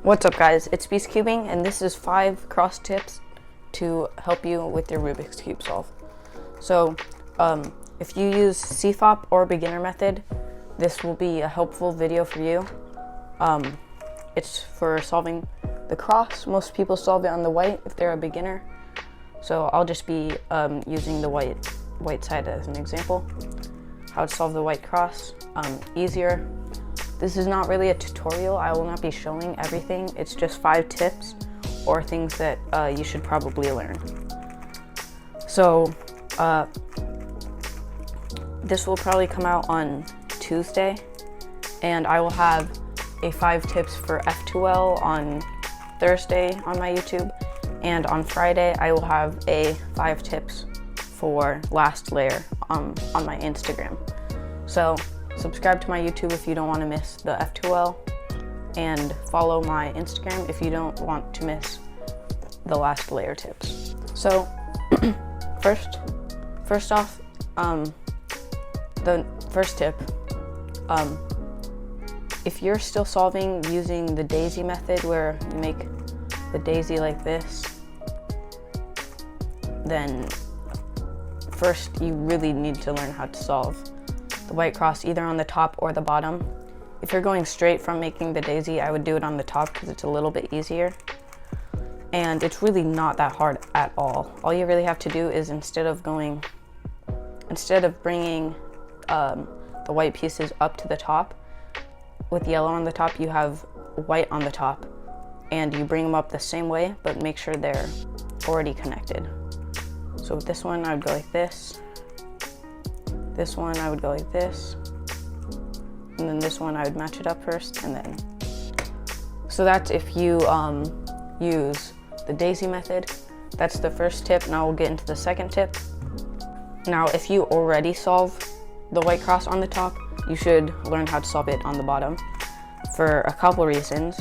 What's up guys, it's Beast Cubing and this is 5 cross tips to help you with your Rubik's Cube solve. So if you use CFOP or beginner method, this will be a helpful video for you. It's for solving the cross. Most people solve it on the white if they're a beginner. So I'll just be using the white side as an example. How to solve the white cross, easier. This is not really a tutorial. I will not be showing everything. It's just 5 tips or things that you should probably learn. So this will probably come out on Tuesday, and I will have a 5 tips for F2L on Thursday on my YouTube, and on Friday I will have a 5 tips for last layer on my Instagram. So subscribe to my YouTube if you don't want to miss the F2L, and follow my Instagram if you don't want to miss the last layer tips. So first off, the first tip, if you're still solving using the daisy method where you make the daisy like this, then first you really need to learn how to solve the white cross either on the top or the bottom. If you're going straight from making the daisy, I would do it on the top because it's a little bit easier. And it's really not that hard at all. All you really have to do is instead of bringing the white pieces up to the top, with yellow on the top, you have white on the top, and you bring them up the same way, but make sure they're already connected. So with this one, I would go like this. This one, I would go like this. And then this one, I would match it up first, and then. So that's if you use the daisy method. That's the first tip. Now we'll get into the second tip. Now, if you already solve the white cross on the top, you should learn how to solve it on the bottom for a couple reasons.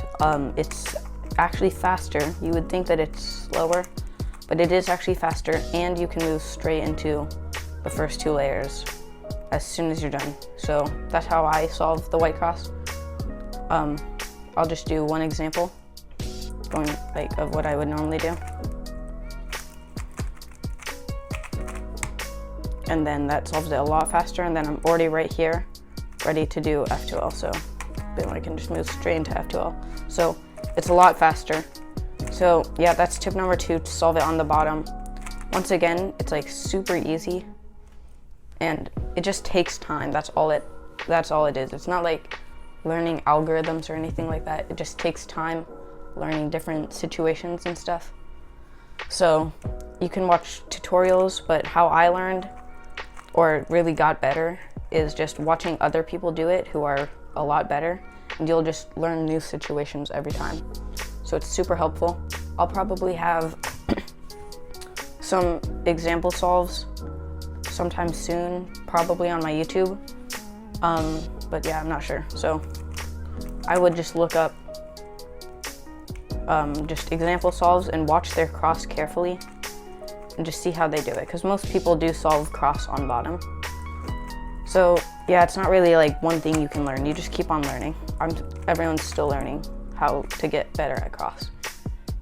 It's actually faster. You would think that it's slower, but it is actually faster, and you can move straight into the first 2 layers as soon as you're done. So that's how I solve the white cross. I'll just do one example of what I would normally do. And then that solves it a lot faster, and then I'm already right here ready to do F2L, so boom, I can just move straight into F2L. So it's a lot faster. So yeah, that's tip number 2, to solve it on the bottom. Once again, it's like super easy, and it just takes time. That's all it is. It's not like learning algorithms or anything like that. It just takes time learning different situations and stuff. So you can watch tutorials, but how I learned or really got better is just watching other people do it who are a lot better, and you'll just learn new situations every time. So it's super helpful. I'll probably have some example solves sometime soon, probably on my YouTube. But yeah, I'm not sure. So I would just look up just example solves and watch their cross carefully and just see how they do it, because most people do solve cross on bottom. So yeah, it's not really like one thing you can learn. You just keep on learning. Everyone's still learning how to get better at cross.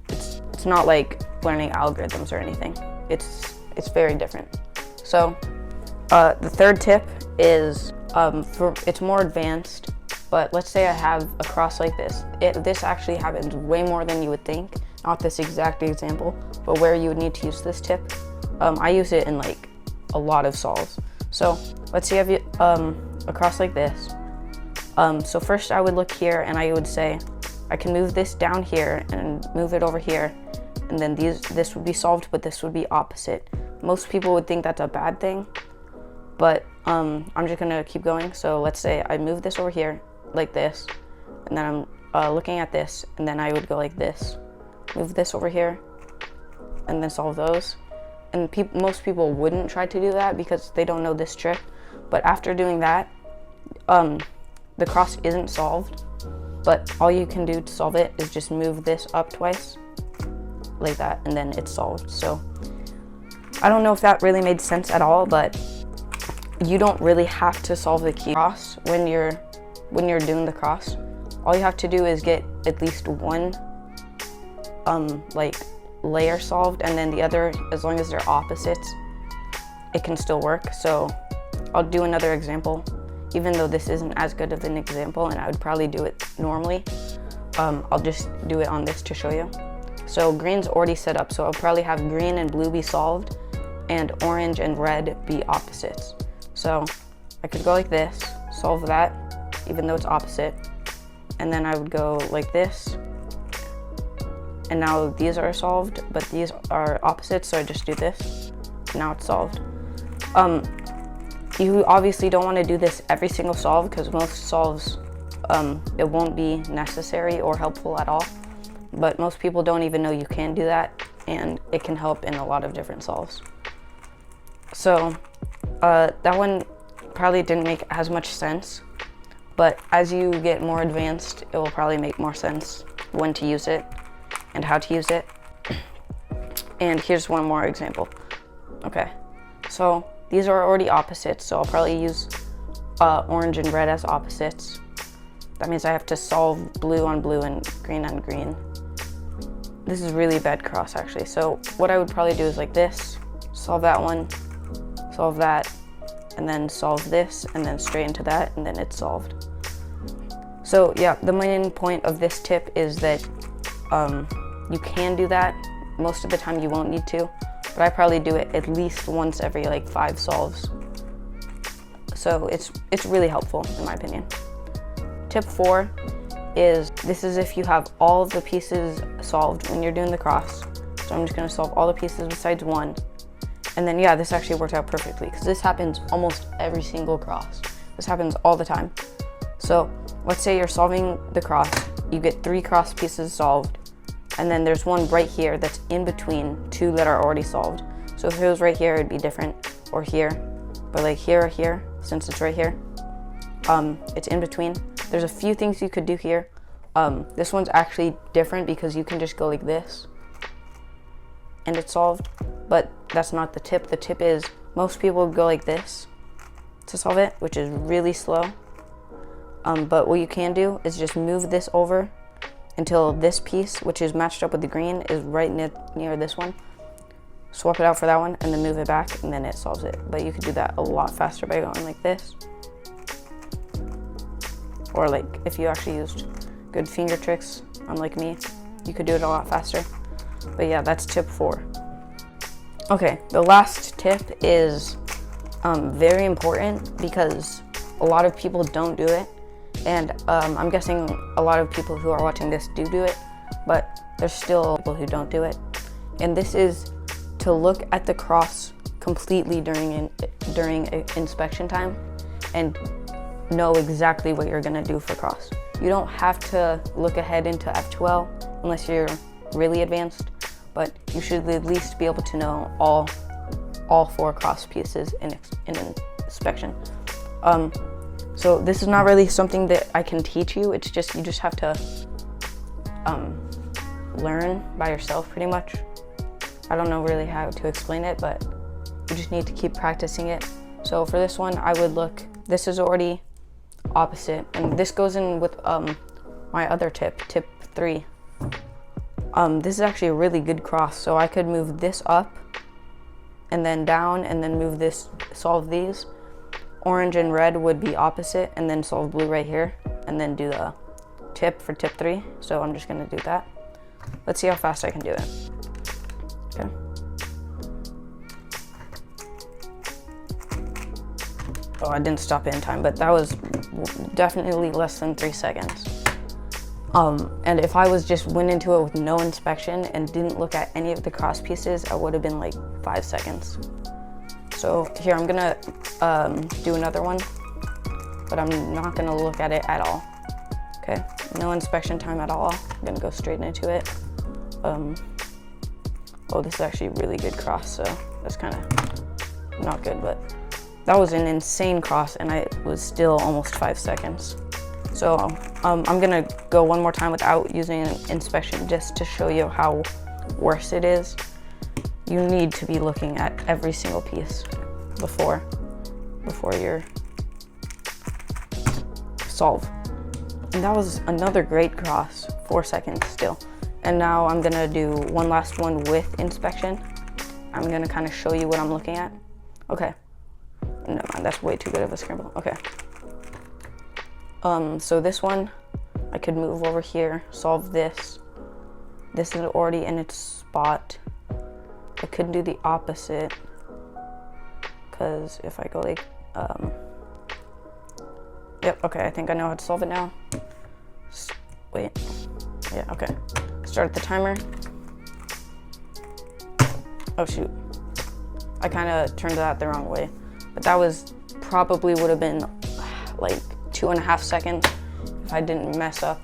It's not like learning algorithms or anything. It's very different. So the third tip is it's more advanced, but let's say I have a cross like this. This actually happens way more than you would think. Not this exact example, but where you would need to use this tip. I use it in like a lot of solves. So let's say I have a cross like this. So first I would look here and I would say, I can move this down here and move it over here, and then this would be solved, but this would be opposite. Most people would think that's a bad thing, but I'm just gonna keep going. So let's say I move this over here like this, and then I'm looking at this, and then I would go like this, move this over here, and then solve those. And most people wouldn't try to do that because they don't know this trick, but after doing that, the cross isn't solved, but all you can do to solve it is just move this up twice like that, and then it's solved. So I don't know if that really made sense at all, but you don't really have to solve the key cross when you're doing the cross. all you have to do is get at least one like layer solved, and then the other, as long as they're opposites, it can still work. So I'll do another example, even though this isn't as good of an example and I would probably do it normally. I'll just do it on this to show you. So green's already set up, so I'll probably have green and blue be solved and orange and red be opposites. So I could go like this, solve that, even though it's opposite, and then I would go like this, and now these are solved, but these are opposites, so I just do this. Now it's solved. You obviously don't want to do this every single solve, because most solves it won't be necessary or helpful at all, but most people don't even know you can do that, and it can help in a lot of different solves. So that one probably didn't make as much sense, but as you get more advanced, it will probably make more sense when to use it and how to use it. And here's one more example. Okay, so these are already opposites, so I'll probably use orange and red as opposites. That means I have to solve blue on blue and green on green. This is really bad cross, actually. So what I would probably do is like this, solve that one, solve that, and then solve this, and then straight into that, and then it's solved. So yeah, the main point of this tip is that you can do that. Most of the time you won't need to, but I probably do it at least once every like 5 solves. So it's really helpful in my opinion. Tip 4 is, this is if you have all of the pieces solved when you're doing the cross. So I'm just gonna solve all the pieces besides one. And then yeah, this actually worked out perfectly, because this happens almost every single cross. This happens all the time. So let's say you're solving the cross, you get 3 cross pieces solved, and then there's one right here that's in between 2 that are already solved. So if it was right here, it'd be different, or here, but like here or here, since it's right here, it's in between. There's a few things you could do here. This one's actually different because you can just go like this and it's solved, but that's not the tip. The tip is, most people go like this to solve it, which is really slow. But what you can do is just move this over until this piece, which is matched up with the green, is right near this one. Swap it out for that one and then move it back, and then it solves it. But you could do that a lot faster by going like this. Or like if you actually used good finger tricks, unlike me, you could do it a lot faster. But yeah, that's tip 4. Okay, the last tip is very important because a lot of people don't do it. And I'm guessing a lot of people who are watching this do it, but there's still people who don't do it. And this is to look at the cross completely during inspection time and know exactly what you're gonna do for cross. You don't have to look ahead into F2L unless you're really advanced, but you should at least be able to know all 4 cross pieces in inspection. So this is not really something that I can teach you. It's just, you just have to learn by yourself pretty much. I don't know really how to explain it, but you just need to keep practicing it. So for this one, I would look, this is already opposite, and this goes in with my other tip 3. This is actually a really good cross, so I could move this up and then down and then move this, solve these. Orange and red would be opposite, and then solve blue right here, and then do the tip for tip 3. So I'm just gonna do that. Let's see how fast I can do it. Okay. Oh, I didn't stop it in time, but that was definitely less than 3 seconds. And if I went into it with no inspection and didn't look at any of the cross pieces, I would have been like 5 seconds. So here, I'm gonna do another one, but I'm not gonna look at it at all. Okay, no inspection time at all. I'm gonna go straight into it. Oh, this is actually a really good cross, so that's kind of not good, but that was an insane cross, and I was still almost 5 seconds. So I'm gonna go one more time without using an inspection just to show you how worse it is. You need to be looking at every single piece before you solve. And that was another great cross, 4 seconds still. And now I'm gonna do one last one with inspection. I'm gonna kind of show you what I'm looking at. Okay, never mind, that's way too good of a scramble. Okay. So this one, I could move over here, solve this. This is already in its spot. I could do the opposite, because if I go like, yep, okay, I think I know how to solve it now. Wait, yeah, okay. Start the timer. Oh shoot, I kind of turned that the wrong way, but that was probably would have been like 2.5 seconds if I didn't mess up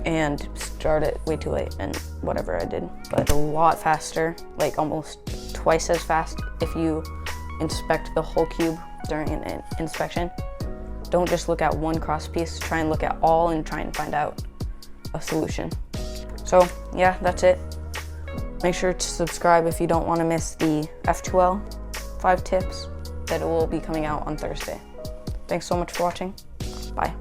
and start it way too late and whatever I did. But a lot faster, like almost twice as fast if you inspect the whole cube during an inspection. Don't just look at one cross piece, try and look at all and try and find out a solution. So yeah, that's it. Make sure to subscribe if you don't want to miss the F2L 5 tips that will be coming out on Thursday. Thanks so much for watching. Bye.